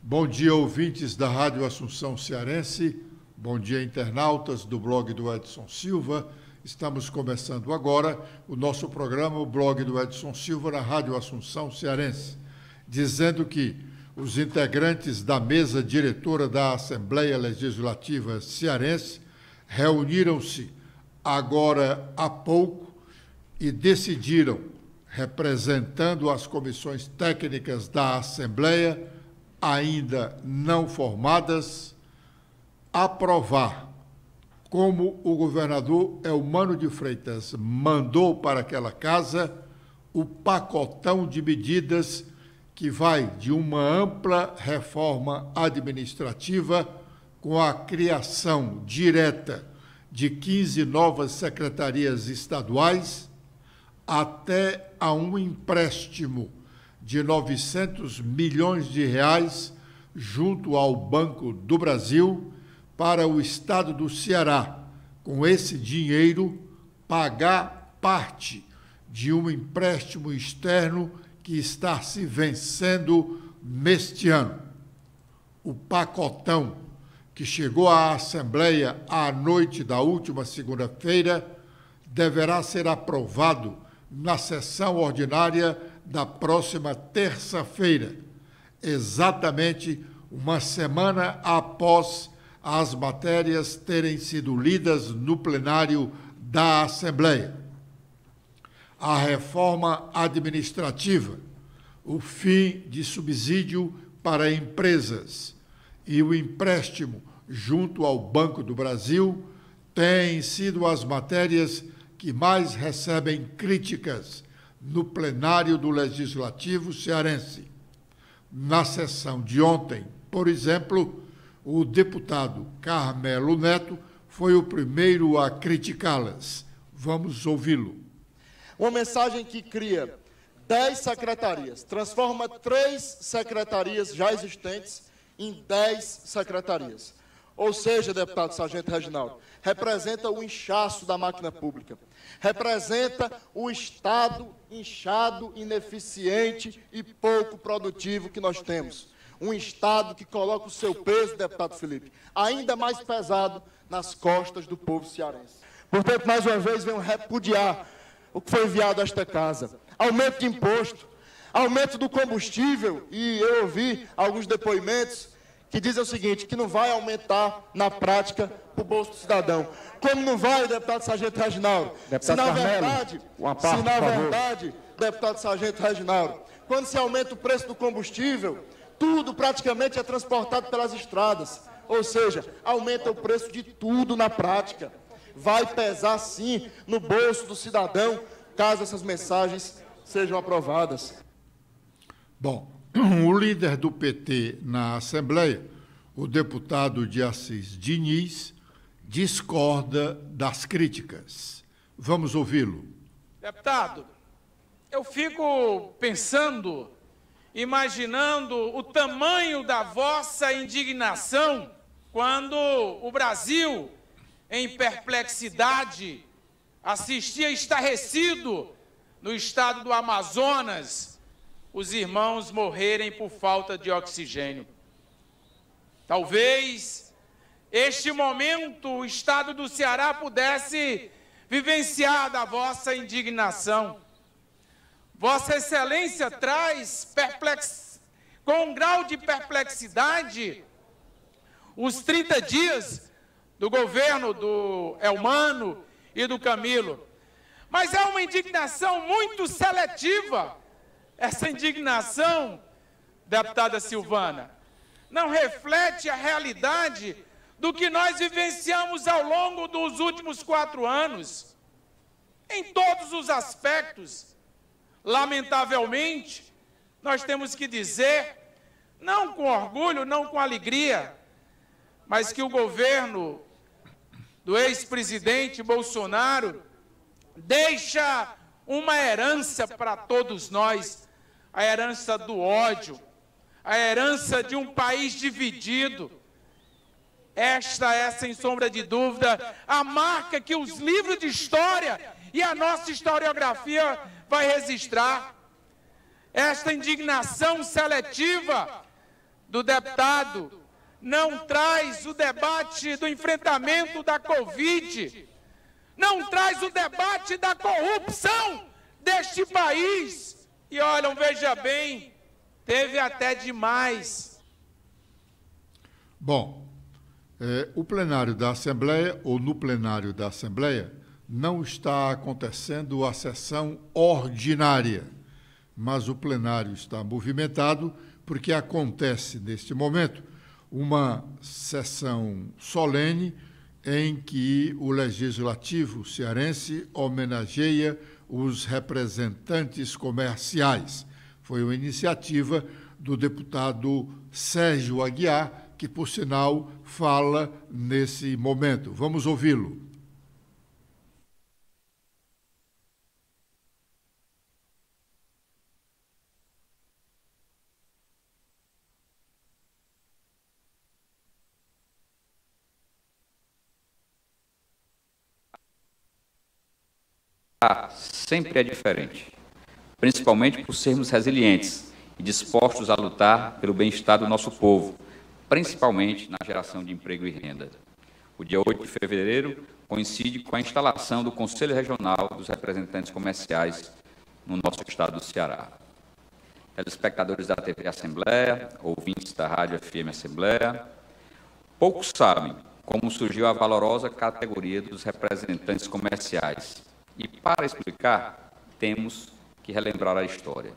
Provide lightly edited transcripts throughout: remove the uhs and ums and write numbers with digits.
Bom dia, ouvintes da Rádio Assunção Cearense. Bom dia, internautas do blog do Edson Silva. Estamos começando agora o nosso programa, o blog do Edson Silva, na Rádio Assunção Cearense, dizendo que os integrantes da mesa diretora da Assembleia Legislativa Cearense reuniram-se agora há pouco e decidiram, representando as comissões técnicas da Assembleia, ainda não formadas, aprovar, como o governador Eumano de Freitas mandou para aquela casa, o pacotão de medidas que vai de uma ampla reforma administrativa com a criação direta de 15 novas secretarias estaduais, até a um empréstimo de 900 milhões de reais junto ao Banco do Brasil para o Estado do Ceará, com esse dinheiro, pagar parte de um empréstimo externo que está se vencendo neste ano. O pacotão que chegou à Assembleia à noite da última segunda-feira deverá ser aprovado na sessão ordinária da próxima terça-feira, exatamente uma semana após as matérias terem sido lidas no plenário da Assembleia. A reforma administrativa, o fim de subsídio para empresas e o empréstimo junto ao Banco do Brasil têm sido as matérias que mais recebem críticas no plenário do Legislativo cearense. Na sessão de ontem, por exemplo, o deputado Carmelo Neto foi o primeiro a criticá-las. Vamos ouvi-lo. Uma mensagem que cria 10 secretarias, transforma 3 secretarias já existentes em 10 secretarias. Ou seja, deputado Sargento Reginaldo, representa o inchaço da máquina pública, representa o Estado inchado, ineficiente e pouco produtivo que nós temos. Um Estado que coloca o seu peso, deputado Felipe, ainda mais pesado nas costas do povo cearense. Portanto, mais uma vez, venho repudiar o que foi enviado a esta casa. Aumento de imposto, aumento do combustível, e eu ouvi alguns depoimentos que dizem o seguinte, que não vai aumentar na prática para o bolso do cidadão. Como não vai, deputado Sargento Reginaldo? Se na verdade, deputado Sargento Reginaldo, quando se aumenta o preço do combustível, tudo praticamente é transportado pelas estradas. Ou seja, aumenta o preço de tudo na prática. Vai pesar, sim, no bolso do cidadão, caso essas mensagens sejam aprovadas. Bom, o líder do PT na Assembleia, o deputado de Assis Diniz, discorda das críticas. Vamos ouvi-lo. Deputado, eu fico pensando, imaginando o tamanho da vossa indignação quando o Brasil, em perplexidade, assistia estarrecido no estado do Amazonas os irmãos morrerem por falta de oxigênio. Talvez este momento o estado do Ceará pudesse vivenciar da vossa indignação. Vossa Excelência traz com um grau de perplexidade os 30 dias do governo do Eumano e do Camilo. Mas é uma indignação muito seletiva. Essa indignação, deputada Silvana, não reflete a realidade do que nós vivenciamos ao longo dos últimos 4 anos, em todos os aspectos. Lamentavelmente, nós temos que dizer, não com orgulho, não com alegria, mas que o governo do ex-presidente Bolsonaro deixa uma herança para todos nós, a herança do ódio, a herança de um país dividido. Esta é, sem sombra de dúvida, a marca que os livros de história e a nossa historiografia vai registrar. Esta indignação seletiva do deputado não traz o debate do enfrentamento da Covid, não traz o debate da corrupção deste país. E olham, veja bem, teve até demais. Bom, o plenário da Assembleia, ou no plenário da Assembleia, não está acontecendo a sessão ordinária, mas o plenário está movimentado porque acontece, neste momento, uma sessão solene em que o Legislativo cearense homenageia os representantes comerciais. Foi uma iniciativa do deputado Sérgio Aguiar, que, por sinal, fala nesse momento. Vamos ouvi-lo. Sempre é diferente, principalmente por sermos resilientes e dispostos a lutar pelo bem-estar do nosso povo, principalmente na geração de emprego e renda. O dia 8 de fevereiro coincide com a instalação do Conselho Regional dos Representantes Comerciais no nosso estado do Ceará. Telespectadores da TV Assembleia, ouvintes da Rádio FM Assembleia, poucos sabem como surgiu a valorosa categoria dos representantes comerciais. E, para explicar, temos que relembrar a história.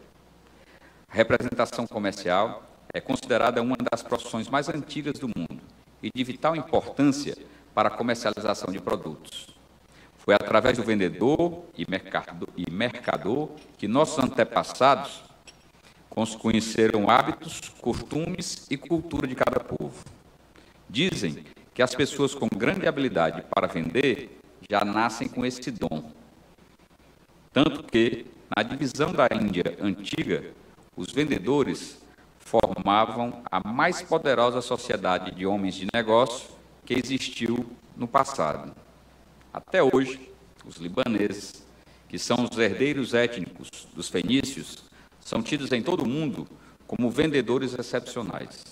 A representação comercial é considerada uma das profissões mais antigas do mundo e de vital importância para a comercialização de produtos. Foi através do vendedor e mercador que nossos antepassados conheceram hábitos, costumes e cultura de cada povo. Dizem que as pessoas com grande habilidade para vender já nascem com esse dom. Tanto que, na divisão da Índia antiga, os vendedores formavam a mais poderosa sociedade de homens de negócio que existiu no passado. Até hoje, os libaneses, que são os herdeiros étnicos dos fenícios, são tidos em todo o mundo como vendedores excepcionais.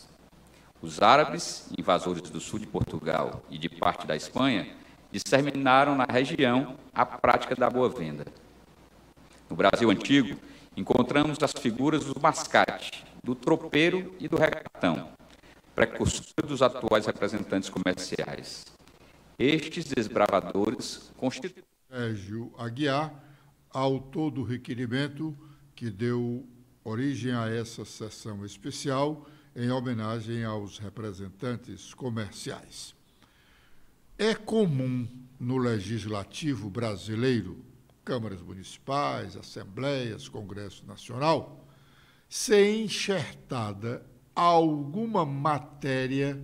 Os árabes, invasores do sul de Portugal e de parte da Espanha, disseminaram na região a prática da boa venda. No Brasil antigo, encontramos as figuras do mascate, do tropeiro e do recatão, precursores dos atuais representantes comerciais. Estes desbravadores constituem... Sérgio Aguiar, autor do requerimento que deu origem a essa sessão especial em homenagem aos representantes comerciais. É comum no Legislativo brasileiro, câmaras municipais, assembleias, Congresso Nacional, ser enxertada alguma matéria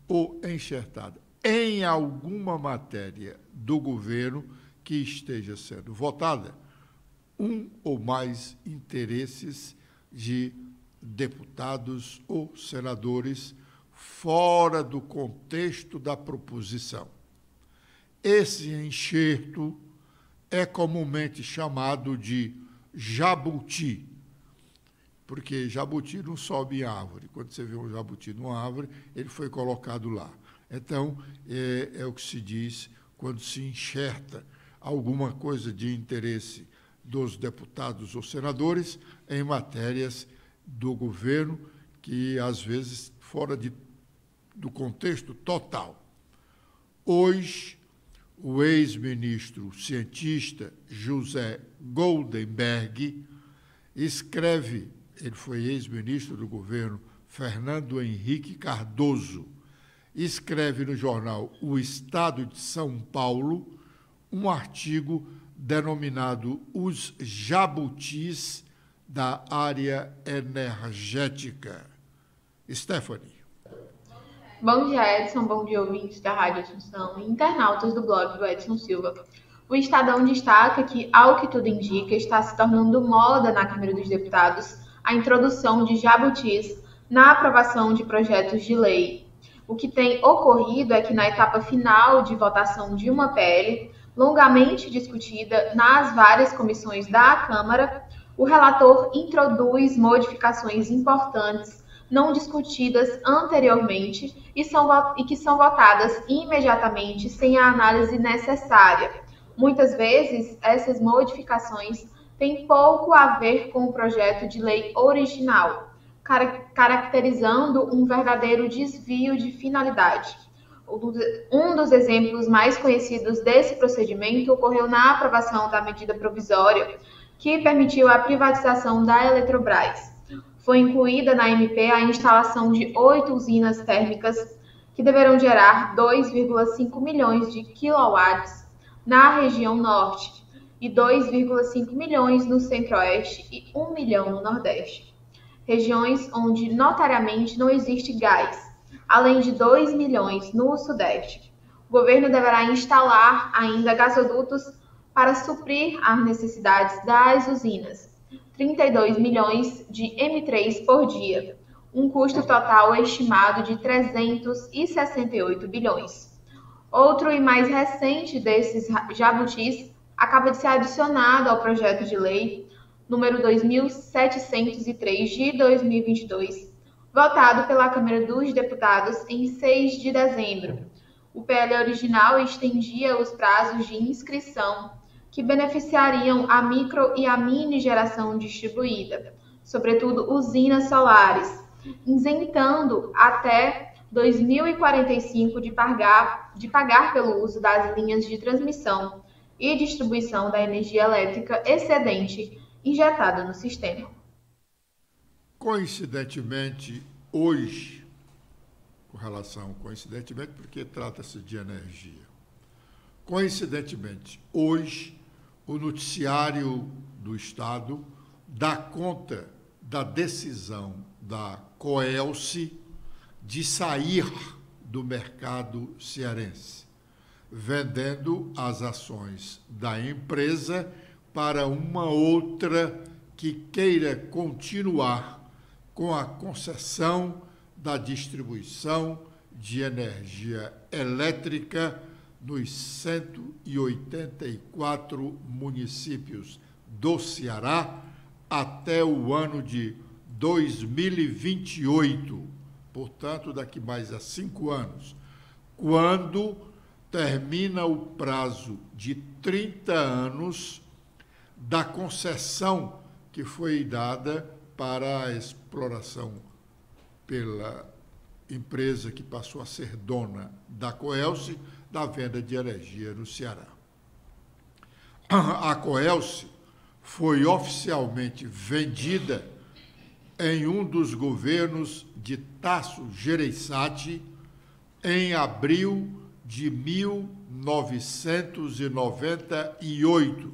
ou enxertada em alguma matéria do governo que esteja sendo votada um ou mais interesses de deputados ou senadores fora do contexto da proposição. Esse enxerto é comumente chamado de jabuti, porque jabuti não sobe em árvore. Quando você vê um jabuti numa árvore, ele foi colocado lá. Então, é o que se diz quando se enxerta alguma coisa de interesse dos deputados ou senadores em matérias do governo que, às vezes, fora do contexto total. Hoje, o ex-ministro cientista José Goldenberg escreve, ele foi ex-ministro do governo Fernando Henrique Cardoso, escreve no jornal O Estado de São Paulo um artigo denominado Os Jabutis da Área Energética. Stephanie. Bom dia, Edson. Bom dia, ouvintes da Rádio Assunção e internautas do blog do Edson Silva. O Estadão destaca que, ao que tudo indica, está se tornando moda na Câmara dos Deputados a introdução de jabutis na aprovação de projetos de lei. O que tem ocorrido é que, na etapa final de votação de uma PL, longamente discutida nas várias comissões da Câmara, o relator introduz modificações importantes não discutidas anteriormente e que são votadas imediatamente sem a análise necessária. Muitas vezes, essas modificações têm pouco a ver com o projeto de lei original, caracterizando um verdadeiro desvio de finalidade. Um dos exemplos mais conhecidos desse procedimento ocorreu na aprovação da medida provisória que permitiu a privatização da Eletrobras. Foi incluída na MP a instalação de 8 usinas térmicas que deverão gerar 2,5 milhões de quilowatts na região norte e 2,5 milhões no centro-oeste e 1 milhão no nordeste, regiões onde notariamente não existe gás, além de 2 milhões no sudeste. O governo deverá instalar ainda gasodutos para suprir as necessidades das usinas, 32 milhões de M3 por dia, um custo total estimado de 368 bilhões. Outro e mais recente desses jabutis acaba de ser adicionado ao projeto de lei número 2703 de 2022, votado pela Câmara dos Deputados em 6 de dezembro. O PL original estendia os prazos de inscrição que beneficiariam a micro e a mini geração distribuída, sobretudo usinas solares, isentando até 2045 de pagar pelo uso das linhas de transmissão e distribuição da energia elétrica excedente injetada no sistema. Coincidentemente, hoje, coincidentemente porque trata-se de energia, coincidentemente, hoje, o noticiário do Estado dá conta da decisão da Coelce de sair do mercado cearense, vendendo as ações da empresa para uma outra que queira continuar com a concessão da distribuição de energia elétrica nos 184 municípios do Ceará até o ano de 2028, portanto, daqui mais a 5 anos, quando termina o prazo de 30 anos da concessão que foi dada para a exploração pela empresa que passou a ser dona da Coelce, da venda de energia no Ceará. A Coelce foi oficialmente vendida em um dos governos de Tasso Gereissati em abril de 1998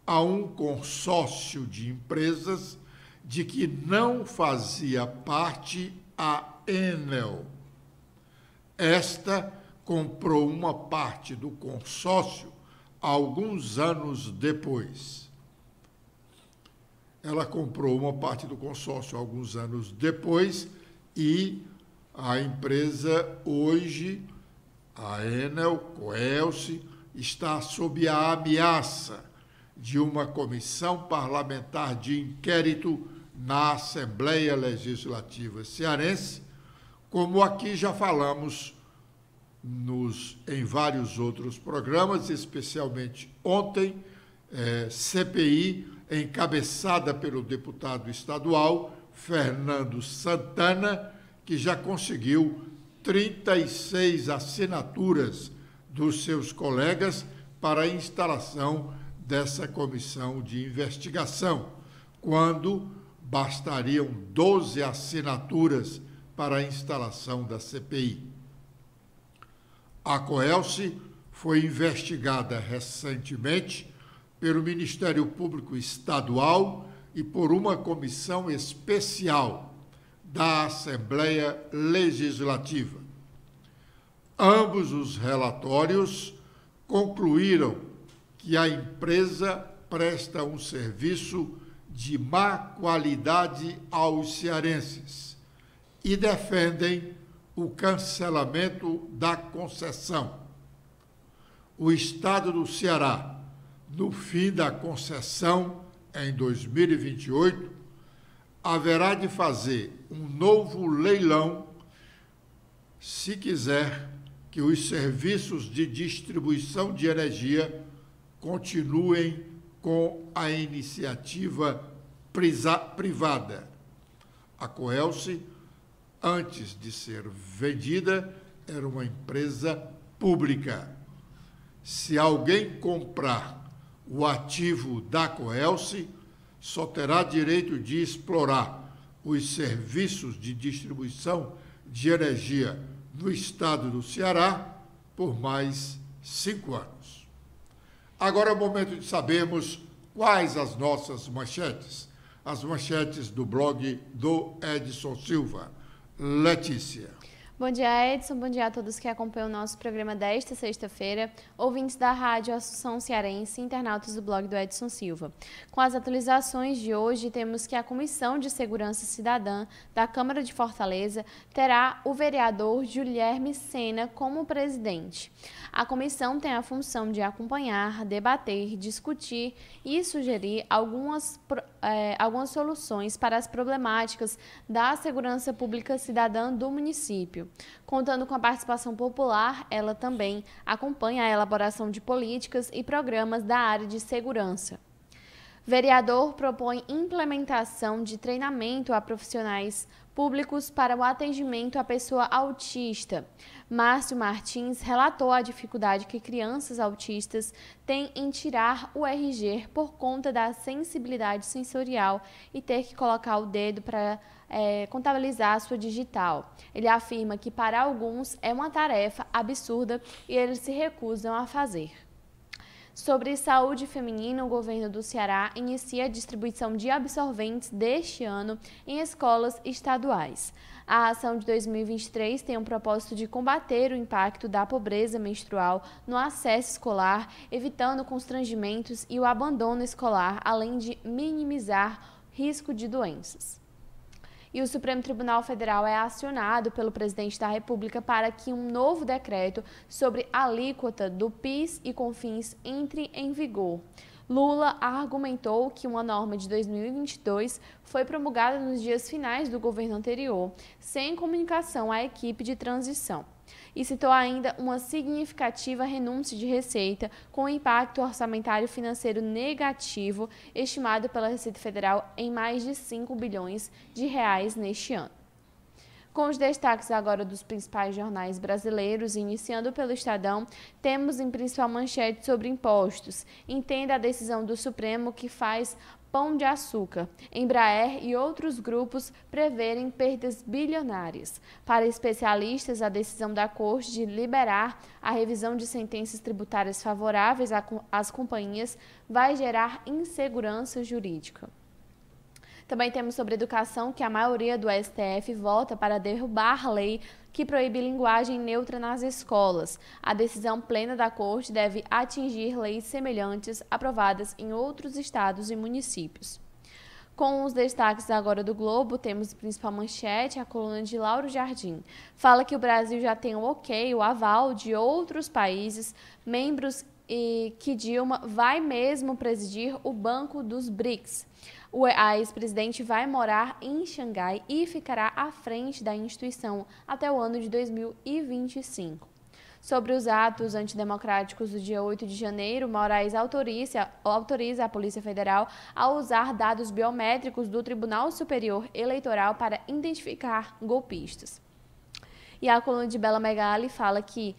a um consórcio de empresas de que não fazia parte a Enel. Esta comprou uma parte do consórcio alguns anos depois. Ela comprou uma parte do consórcio alguns anos depois e a empresa hoje, a Enel, Coelce, está sob a ameaça de uma comissão parlamentar de inquérito na Assembleia Legislativa Cearense, como aqui já falamos em vários outros programas, especialmente ontem, CPI, encabeçada pelo deputado estadual Fernando Santana, que já conseguiu 36 assinaturas dos seus colegas para a instalação dessa comissão de investigação, quando bastariam 12 assinaturas para a instalação da CPI. A Coelce foi investigada recentemente pelo Ministério Público Estadual e por uma comissão especial da Assembleia Legislativa. Ambos os relatórios concluíram que a empresa presta um serviço de má qualidade aos cearenses e defendem o cancelamento da concessão. O Estado do Ceará, no fim da concessão, em 2028, haverá de fazer um novo leilão se quiser que os serviços de distribuição de energia continuem com a iniciativa privada. A Coelce, antes de ser vendida, era uma empresa pública. Se alguém comprar o ativo da Coelce, só terá direito de explorar os serviços de distribuição de energia no estado do Ceará por mais 5 anos. Agora é o momento de sabermos quais as nossas manchetes. As manchetes do blog do Edson Silva. Letícia. Bom dia, Edson. Bom dia a todos que acompanham o nosso programa desta sexta-feira, ouvintes da Rádio Assunção Cearense e internautas do blog do Edson Silva. Com as atualizações de hoje, temos que a Comissão de Segurança Cidadã da Câmara de Fortaleza terá o vereador Guilherme Sena como presidente. A comissão tem a função de acompanhar, debater, discutir e sugerir algumas soluções para as problemáticas da segurança pública cidadã do município. Contando com a participação popular, ela também acompanha a elaboração de políticas e programas da área de segurança. Vereador propõe implementação de treinamento a profissionais públicos para o atendimento à pessoa autista. Márcio Martins relatou a dificuldade que crianças autistas têm em tirar o RG por conta da sensibilidade sensorial e ter que colocar o dedo para contabilizar a sua digital. Ele afirma que para alguns é uma tarefa absurda e eles se recusam a fazer. Sobre saúde feminina, o governo do Ceará inicia a distribuição de absorventes deste ano em escolas estaduais. A ação de 2023 tem o propósito de combater o impacto da pobreza menstrual no acesso escolar, evitando constrangimentos e o abandono escolar, além de minimizar risco de doenças. E o Supremo Tribunal Federal é acionado pelo presidente da República para que um novo decreto sobre alíquota do PIS e COFINS entre em vigor. Lula argumentou que uma norma de 2022 foi promulgada nos dias finais do governo anterior, sem comunicação à equipe de transição. E citou ainda uma significativa renúncia de receita com impacto orçamentário financeiro negativo, estimado pela Receita Federal em mais de 5 bilhões de reais neste ano. Com os destaques agora dos principais jornais brasileiros, iniciando pelo Estadão, temos em principal manchete sobre impostos. Entenda a decisão do Supremo que faz Pão de Açúcar, Embraer e outros grupos preverem perdas bilionárias. Para especialistas, a decisão da Corte de liberar a revisão de sentenças tributárias favoráveis às companhias vai gerar insegurança jurídica. Também temos sobre educação que a maioria do STF vota para derrubar a lei que proíbe linguagem neutra nas escolas. A decisão plena da Corte deve atingir leis semelhantes aprovadas em outros estados e municípios. Com os destaques agora do Globo, temos a principal manchete, a coluna de Lauro Jardim. Fala que o Brasil já tem o aval de outros países, membros e que Dilma vai mesmo presidir o Banco dos BRICS. A ex-presidente vai morar em Xangai e ficará à frente da instituição até o ano de 2025. Sobre os atos antidemocráticos do dia 8 de janeiro, Moraes autoriza a Polícia Federal a usar dados biométricos do Tribunal Superior Eleitoral para identificar golpistas. E a coluna de Bela Megali fala que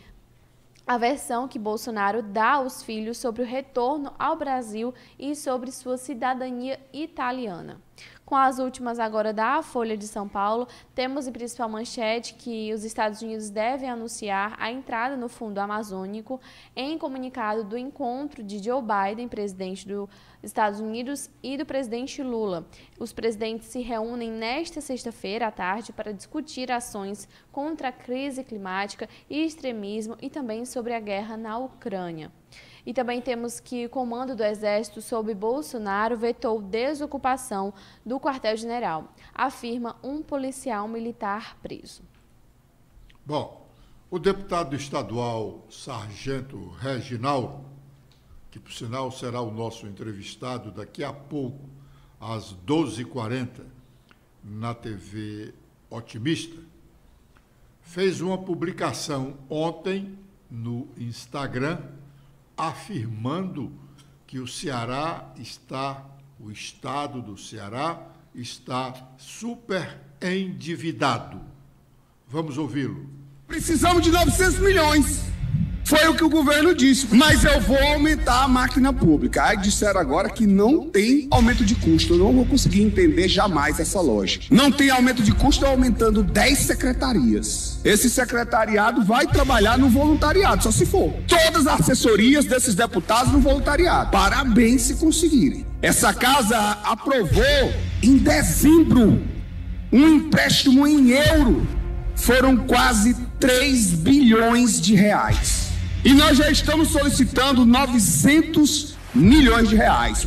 a versão que Bolsonaro dá aos filhos sobre o retorno ao Brasil e sobre sua cidadania italiana. Com as últimas agora da Folha de São Paulo, temos em principal manchete que os Estados Unidos devem anunciar a entrada no Fundo Amazônico em comunicado do encontro de Joe Biden, presidente dos Estados Unidos, e do presidente Lula. Os presidentes se reúnem nesta sexta-feira à tarde para discutir ações contra a crise climática e extremismo e também sobre a guerra na Ucrânia. E também temos que o comando do Exército sob Bolsonaro vetou desocupação do quartel-general, afirma um policial militar preso. Bom, o deputado estadual Sargento Reginaldo, que por sinal será o nosso entrevistado daqui a pouco, às 12h40, na TV Otimista, fez uma publicação ontem no Instagram afirmando que o estado do Ceará está super endividado. Vamos ouvi-lo. Precisamos de 900 milhões. Foi o que o governo disse, mas eu vou aumentar a máquina pública. Aí disseram agora que não tem aumento de custo. Eu não vou conseguir entender jamais essa lógica. Não tem aumento de custo aumentando 10 secretarias. Esse secretariado vai trabalhar no voluntariado, só se for. Todas as assessorias desses deputados no voluntariado. Parabéns se conseguirem. Essa casa aprovou em dezembro um empréstimo em euro. Foram quase 3 bilhões de reais. E nós já estamos solicitando 900 milhões de reais.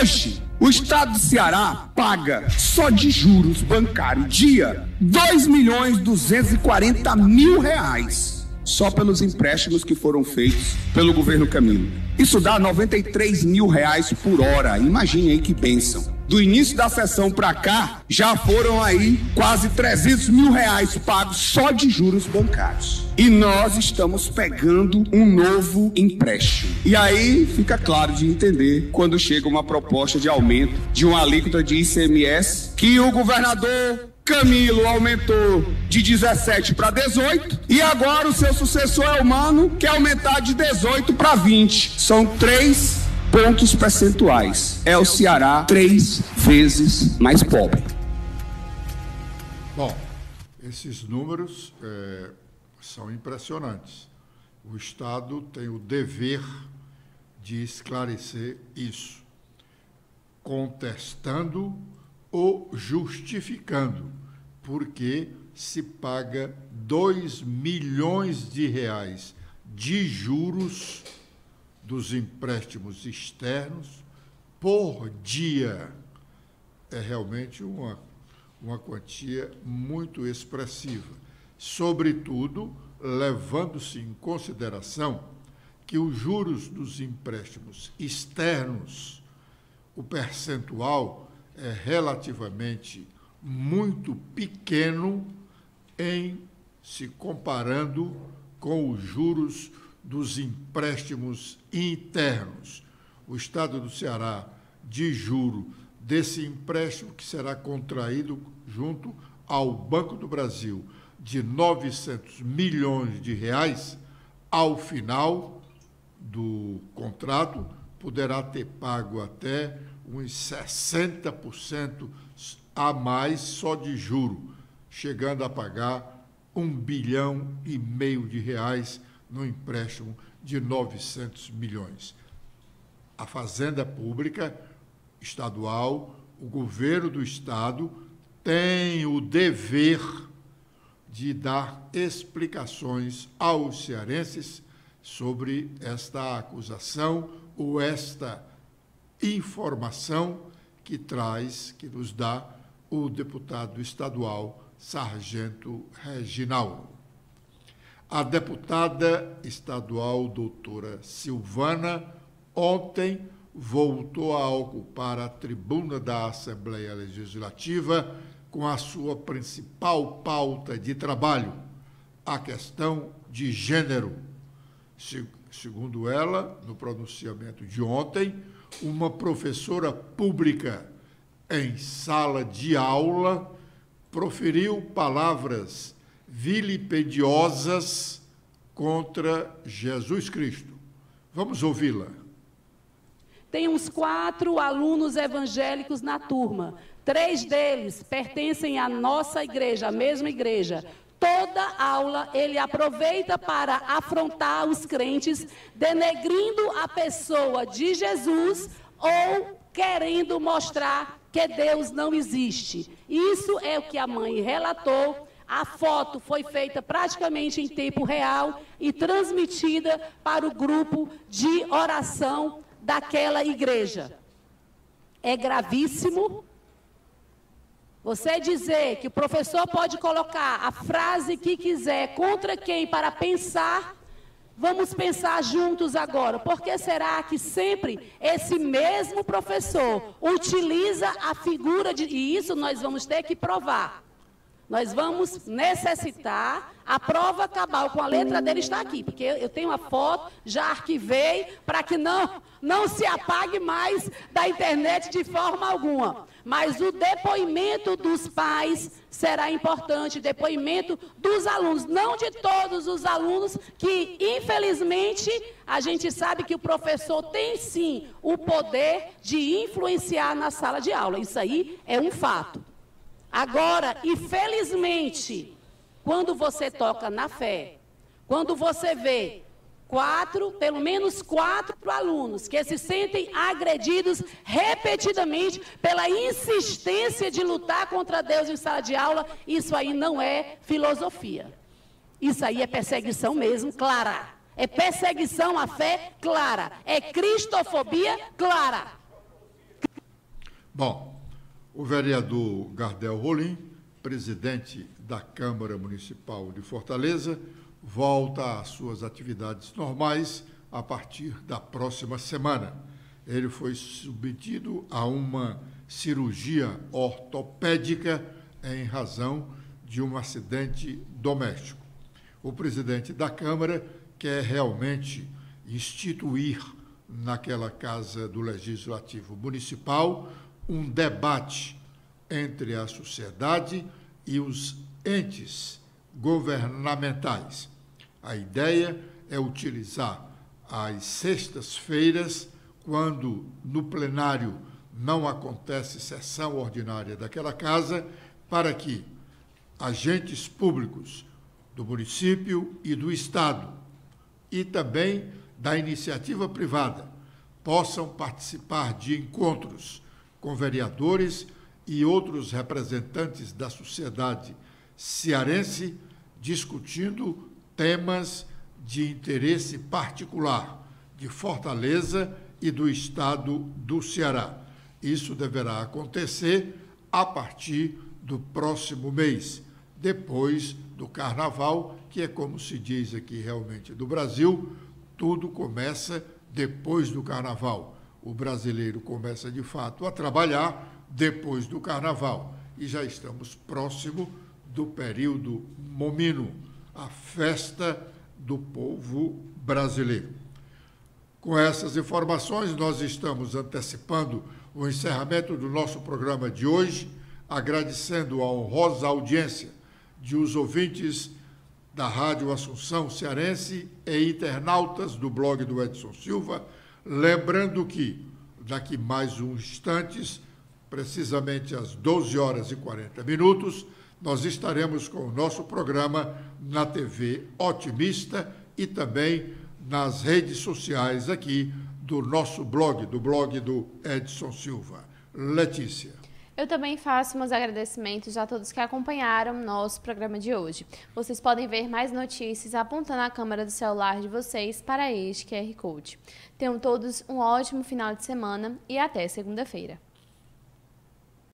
Hoje, o estado de Ceará paga só de juros bancários dia 2.240.000 reais. Só pelos empréstimos que foram feitos pelo governo Camilo. Isso dá 93 mil reais por hora. Imagine aí que bênção. Do início da sessão para cá, já foram aí quase 300 mil reais pagos só de juros bancários. E nós estamos pegando um novo empréstimo. E aí fica claro de entender quando chega uma proposta de aumento de uma alíquota de ICMS que o governador Camilo aumentou de 17 para 18 e agora o seu sucessor Elmano quer aumentar de 18 para 20. São 3 pontos percentuais. É o Ceará 3 vezes mais pobre. Bom, esses números são impressionantes. O Estado tem o dever de esclarecer isso, contestando ou justificando, porque se paga 2 milhões de reais de juros dos empréstimos externos por dia. É realmente uma quantia muito expressiva, sobretudo levando-se em consideração que os juros dos empréstimos externos, o percentual é relativamente muito pequeno em se comparando com os juros dos empréstimos internos. O Estado do Ceará, de juro desse empréstimo que será contraído junto ao Banco do Brasil, de 900 milhões de reais, ao final do contrato, poderá ter pago até uns 60% a mais só de juro, chegando a pagar 1,5 bilhão de reais no empréstimo de 900 milhões. A Fazenda Pública Estadual, o governo do Estado, tem o dever de dar explicações aos cearenses sobre esta acusação ou esta informação que nos dá o deputado estadual Sargento Reginaldo. A deputada estadual doutora Silvana ontem voltou a ocupar a tribuna da Assembleia Legislativa com a sua principal pauta de trabalho, a questão de gênero. Segundo ela, no pronunciamento de ontem, uma professora pública em sala de aula proferiu palavras vilipendiosas contra Jesus Cristo. Vamos ouvi-la. Tem uns 4 alunos evangélicos na turma. 3 deles pertencem à nossa igreja, a mesma igreja. Toda aula ele aproveita para afrontar os crentes, denegrindo a pessoa de Jesus ou querendo mostrar que Deus não existe. Isso é o que a mãe relatou. A foto foi feita praticamente em tempo real e transmitida para o grupo de oração daquela igreja. É gravíssimo. Você dizer que o professor pode colocar a frase que quiser contra quem para pensar Vamos pensar juntos agora, por que será que sempre esse mesmo professor utiliza a figura de... E isso nós vamos ter que provar. Nós vamos necessitar a prova cabal, com a letra dele está aqui, porque eu tenho a foto, já arquivei, para que não se apague mais da internet de forma alguma. Mas o depoimento dos pais será importante, o depoimento dos alunos, não de todos os alunos, que infelizmente a gente sabe que o professor tem sim o poder de influenciar na sala de aula, isso aí é um fato. Agora, infelizmente, quando você toca na fé, quando você vê pelo menos quatro alunos que se sentem agredidos repetidamente pela insistência de lutar contra Deus em sala de aula, isso aí não é filosofia. Isso aí é perseguição mesmo, clara. É perseguição à fé clara. É cristofobia clara. Bom, o vereador Gardel Rolim, presidente da Câmara Municipal de Fortaleza, volta às suas atividades normais a partir da próxima semana. Ele foi submetido a uma cirurgia ortopédica em razão de um acidente doméstico. O presidente da Câmara quer realmente instituir naquela Casa do Legislativo Municipal um debate entre a sociedade e os entes governamentais. A ideia é utilizar as sextas-feiras, quando no plenário não acontece sessão ordinária daquela casa, para que agentes públicos do município e do Estado e também da iniciativa privada possam participar de encontros com vereadores e outros representantes da sociedade cearense, discutindo temas de interesse particular de Fortaleza e do estado do Ceará. Isso deverá acontecer a partir do próximo mês, depois do Carnaval, que é como se diz aqui realmente do Brasil, tudo começa depois do Carnaval. O brasileiro começa, de fato, a trabalhar depois do Carnaval. E já estamos próximo do período momino, a festa do povo brasileiro. Com essas informações, nós estamos antecipando o encerramento do nosso programa de hoje, agradecendo a honrosa audiência de os ouvintes da Rádio Assunção Cearense e internautas do blog do Edson Silva, lembrando que, daqui mais uns instantes, precisamente às 12h40, nós estaremos com o nosso programa na TV Otimista e também nas redes sociais aqui do nosso blog, do blog do Edson Silva. Letícia. Eu também faço meus agradecimentos a todos que acompanharam nosso programa de hoje. Vocês podem ver mais notícias apontando a câmera do celular de vocês para este QR Code. Tenham todos um ótimo final de semana e até segunda-feira.